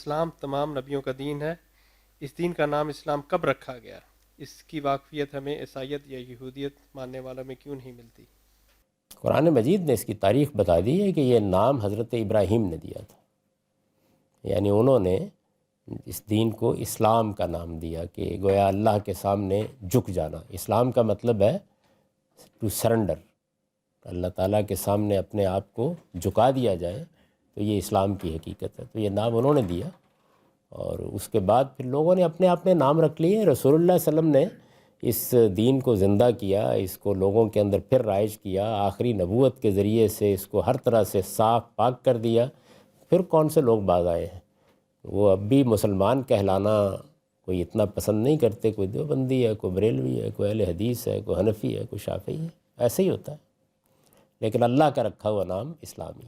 اسلام تمام نبیوں کا دین ہے، اس دین کا نام اسلام کب رکھا گیا؟ اس کی واقفیت ہمیں عیسائیت یا یہودیت ماننے والوں میں کیوں نہیں ملتی؟ قرآن مجید نے اس کی تاریخ بتا دی ہے کہ یہ نام حضرت ابراہیم نے دیا تھا، یعنی انہوں نے اس دین کو اسلام کا نام دیا کہ گویا اللہ کے سامنے جھک جانا۔ اسلام کا مطلب ہے ٹو سرنڈر، اللہ تعالیٰ کے سامنے اپنے آپ کو جھکا دیا جائے، تو یہ اسلام کی حقیقت ہے۔ تو یہ نام انہوں نے دیا، اور اس کے بعد پھر لوگوں نے اپنے نام رکھ لیے۔ رسول اللہ صلی اللہ علیہ وسلم نے اس دین کو زندہ کیا، اس کو لوگوں کے اندر پھر رائج کیا، آخری نبوت کے ذریعے سے اس کو ہر طرح سے صاف پاک کر دیا۔ پھر کون سے لوگ باز آئے ہیں؟ وہ اب بھی مسلمان کہلانا کوئی اتنا پسند نہیں کرتے، کوئی دیوبندی ہے، کوئی بریلوی ہے، کوئی اہل حدیث ہے، کوئی حنفی ہے، کوئی شافعی ہے، ایسے ہی ہوتا ہے، لیکن اللہ کا رکھا ہوا نام اسلامی۔